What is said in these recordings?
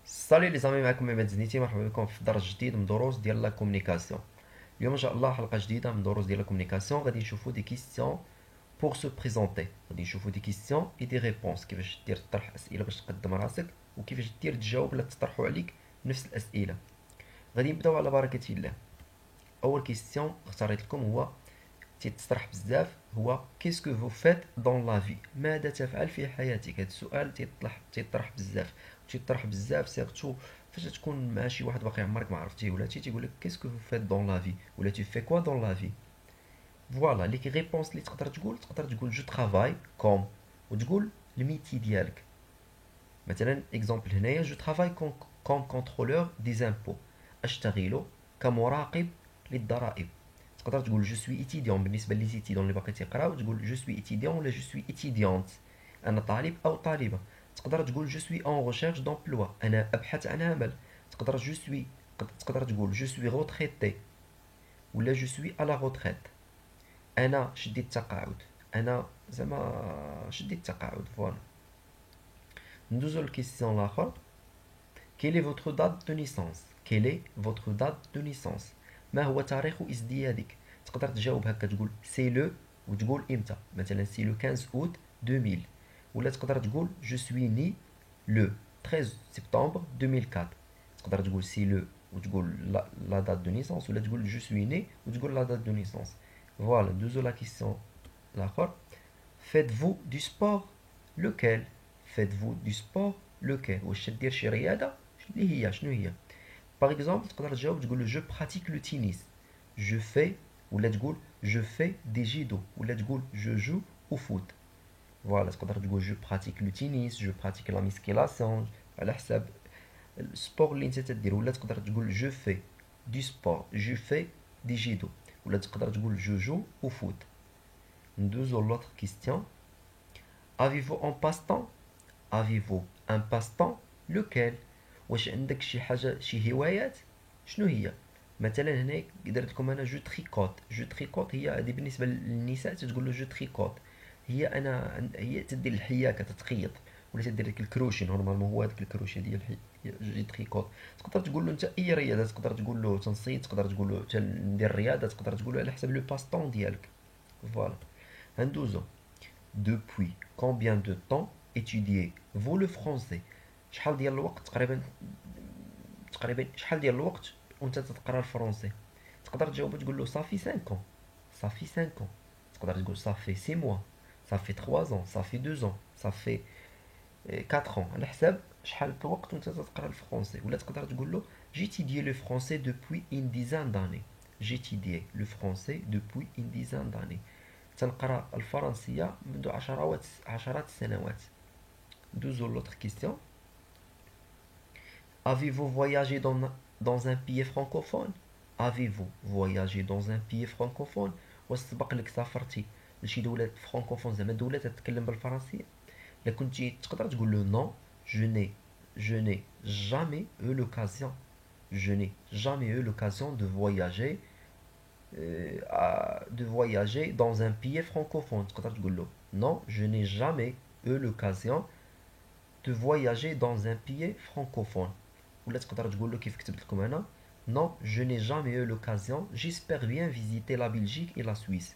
صالي لي زامي، معكم عماد زنيتي. مرحبا بكم في درس جديد من دروس ديال لا كومونيكاسيون. اليوم ان شاء الله حلقه جديده من دروس ديال لا كومونيكاسيون. غادي نشوفوا دي كيستيون بور سو بريزونتي، غادي نشوفوا دي كيستيون اي دي ريبونس، كيفاش دير تطرح اسئله باش تقدم راسك، وكيفاش دير تجاوب لا تطرحوا عليك نفس الاسئله. غادي نبداو على بركه الله. اول كيستيون اختاريت لكم هو تيتصرح بزاف، هو كيسكو فو فيت دون لا في، ماذا تفعل في حياتك. هذا السؤال تيطرح بزاف، تيطرح بزاف سيرتو فاش تكون مع شي واحد باقي عمرك ما عرفتيه، ولا تيقول لك كيسكو فو فيت دون لا في، ولا tu fais quoi dans la vie. فوالا ليك ريبونس اللي تقدر تقول جو ترافاي كوم، وتقول الميتي ديالك. مثلا اكزومبل هنايا جو ترافاي كوم كونترولور دي زامبو، اشتغل كمراقب للضرائب. تقدر تقول جو سوي ايتيديون بالنسبه لي زيتيديون اللي باقي تيقراو، تقول جو سوي ايتيديون ولا جو سوي ايتيديونت، انا طالب او طالبه. تقدر تقول جو سوي اون ريشيرش دومبلوا، انا ابحث عن عمل. تقدر جو سوي تقدر تقول جو سوي روتريتي ولا جو سوي على روتريت. انا شديت التقاعد، انا زعما شديت التقاعد. فوالا ندوزو للكيستيون الاخر. Quelle est votre date de naissance? Quelle est votre date de naissance? ما هو تاريخ ازديادك؟ تقدر تجاوب هكا، تقول سي لو وتقول امتى، مثلا سي لو 15 اوت 2000. ولا تقدر تقول جو سوي ني لو 13 سبتمبر 2004. تقدر تقول سي لو وتقول لا دات دو نيسونس، ولا تقول جو سوي ني وتقول لا دات دو نيسونس. فوالا ندوزو لا كيسيون الاخر. Faites-vous du sport? Lequel? Faites-vous du sport? Lequel? واش تدير شي رياضة؟ اللي هي شنو هي؟ باغ اكزومبل تقدر تجاوب تقول جو براتيك لو تينيس، جو في، ولا تقول جو في دي جيدو، ولا تقول جو جو او فوت. فوالا تقدر تقول جو براتيك لو تينيس، جو براتيك لا ميسكيلاسيون، على حساب السبور اللي انت تدير. ولا تقدر تقول جو في دي سبور، جو في دي جيدو، ولا تقدر تقول جو جو او فوت. ندوزو لوطر كيستيون. Avez-vous un passe-temps? Avez-vous un passe-temps? Lequel? واش عندك شي حاجة، شي هوايات؟ شنو هي؟ مثلا هنا درت لكم انا جو تريكوت. جو تريكوت هي هذه بالنسبة للنساء تقول له جو تريكوت. هي تدير الحياكة، تتخيط، ولا تدير لك الكروشي. نورمالمون هو هذاك الكروشي ديال جو تريكوت. تقدر تقول له انت اي رياضة، تقدر تقول له تنصيد، تقدر تقول له ندير رياضة، تقدر تقول له على حسب لو باس-طون ديالك. فوالا هندوزو. Depuis combien de temps étudiez-vous le français? شحال ديال الوقت تقريبا شحال ديال الوقت وانت تتقرا الفرنسي؟ تقدر تجاوب تقول له صافي 5 ans، صافي 5 ans. تقدر تقول صافي 6 mois، صافي 3 ans، صافي 2 ans، صافي 4 ans، على حساب شحال الوقت وانت تتقرا الفرنسي. ولا تقدر تقول له j'étudie le français depuis une dizaine d'années. j'étudie le français depuis une dizaine d'années. تنقرا الفرنسية منذ عشرات السنوات. دوزو لوطر كيستيون. Avez-vous voyagé dans un pays francophone? Avez-vous voyagé dans un pays francophone? واش سبق لك سافرتي لشي دولة فرانكوفون، زعما دولة تتكلم بالفرنسية؟ إلا كنتي تقدر تقول له نو، je n'ai jamais eu l'occasion. Je n'ai jamais eu l'occasion de voyager dans un pays francophone. تقدر تقول له non, je n'ai jamais eu l'occasion de voyager dans un pays francophone. ولا تقدر تقول له كيف كتبت لكم هنا non, je n'ai jamais eu l'occasion, j'espère bien visiter la Belgique et la Suisse.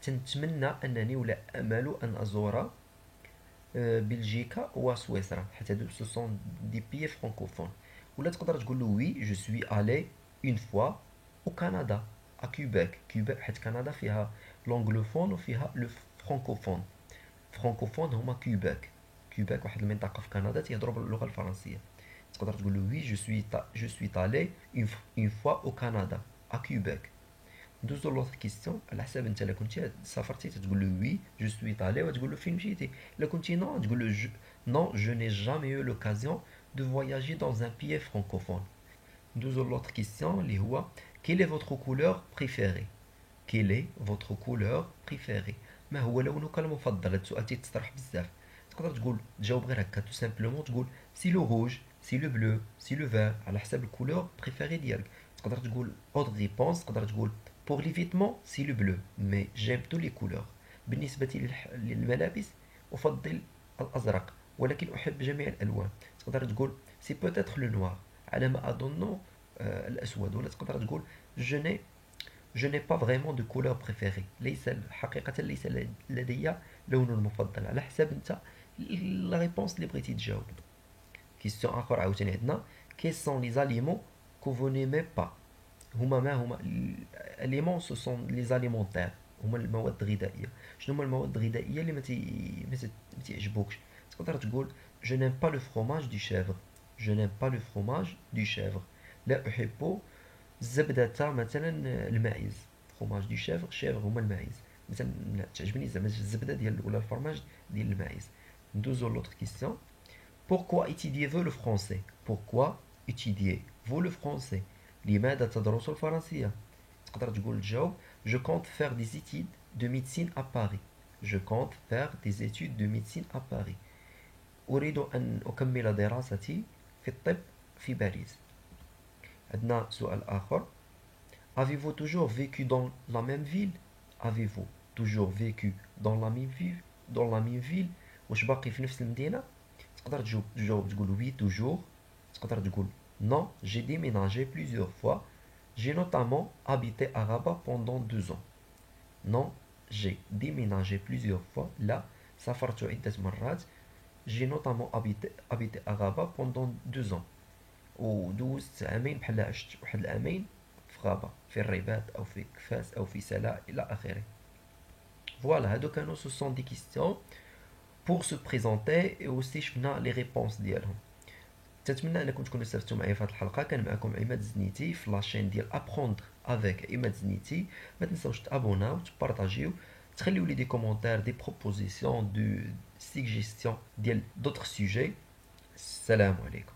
تنتمنى انني ولا امل ان ازور بلجيكا وسويسرا، حيت هادو سو سون دي بيي فرانكوفون. ولا تقدر تقول له وي جو سوي الي اون فوا او كندا، ا كيبيك. كيبيك حيت كندا فيها لونغلوفون وفيها لو فرانكوفون. فرانكوفون هما كيبيك. كيبيك واحد المنطقه في كندا تيهضروا باللغه الفرنسيه. تقدر تقول له وي جو سوي الي اون فوا او كندا ا كيبيك. ندوزو لوطر كيستيون. على حساب انت، الا كنتي سافرتي تقول له وي جو سوي طالي وتقول له فين مشيتي. الا كنتي نو تقول له نو جو ني جامي يو لوكازيون دو فواياجي دون ان بيي فرانكوفون. ندوزو لوطر كيستيون اللي هو كيل اي فوتر كولور بريفيري. كيل اي فوتر كولور بريفيري، ما هو لونك المفضل؟ هاد السؤال تيتصرح بزاف. تقدر تقول تجاوب غير هكا تو سامبلومون، تقول سي لو روج، سي لو بلو، سي لو فير، على حساب الكولور بريفيري ديالك. تقدر تقول اوت ريبونس، تقدر تقول pour les vêtements c'est le bleu mais j'aime tous les couleurs. بالنسبة للملابس أفضل الأزرق ولكن أحب جميع الألوان. تقدر تقول سي بوتيتر لو نوار على ما اظن الاسود، ولا تقدر تقول جو ني جو ني با فريمون دو كولور بريفيري، ليس حقيقة ليس لدي لون مفضل، على حساب انت لا ريبونس اللي بغيتي تجاوب. كيستيون اخر عاوتاني عندنا كي سون لي زاليمون كو فو نيمي با، هما ما هما اليمون سو سون لي زاليمونتير، هما المواد الغذائيه. شنو هما المواد الغذائيه اللي ما تيعجبوكش؟ تقدر تقول جو نيم با لو فروماج دو شيفر، جو نيم با لو فروماج دو شيفر، لا احب الزبدة مثلا الماعز، فروماج دو شيفر، شيفر هما الماعز، مثلا لا تعجبني زعما الزبده ديال ولا الفرماج ديال الماعز. ندوزو لوطر كيسيون. Pourquoi étudiez-vous le français? Pourquoi étudiez-vous le français? لماذا تدرس الفرنسية؟ تقدر تقول تجاوب Je compte faire des études de médecine à Paris. Je compte faire des études de médecine à Paris. أريد أن أكمل دراستي في الطب في باريس. عندنا سؤال آخر. Avez-vous toujours vécu dans la même ville? Avez-vous toujours vécu dans la même ville? Dans la même ville. واش باقي في نفس المدينة؟ تقدر تجاوب تقول oui toujours. تقدر تقول non, j'ai déménagé plusieurs fois. J'ai notamment habité à Rabat pendant 2 ans. Non, j'ai déménagé plusieurs fois. لا سافرت عدة مرات. J'ai notamment habité à Rabat pendant 2 ans. ودوزت عامين بحال عشت واحد العامين في غابة، في الرباط أو في كفاس أو في سلا إلى آخره. فوالا هادو كانوا سو سون دي كيستيون بور سو بريزونتي، و اوسي شفنا لي ريبونس ديالهم. تنتمنى انكم تكونوا استفدتوا معايا في هذه الحلقه. كان معكم عماد الزنيتي في لاشين ديال ابروندر افيك عماد الزنيتي. ما تنساوش تابوناو وتبارطاجيو، تخليو لي دي كومونتير دي بروبوزيسيون دو سيجيستيون ديال دوطخ سوجي. السلام عليكم.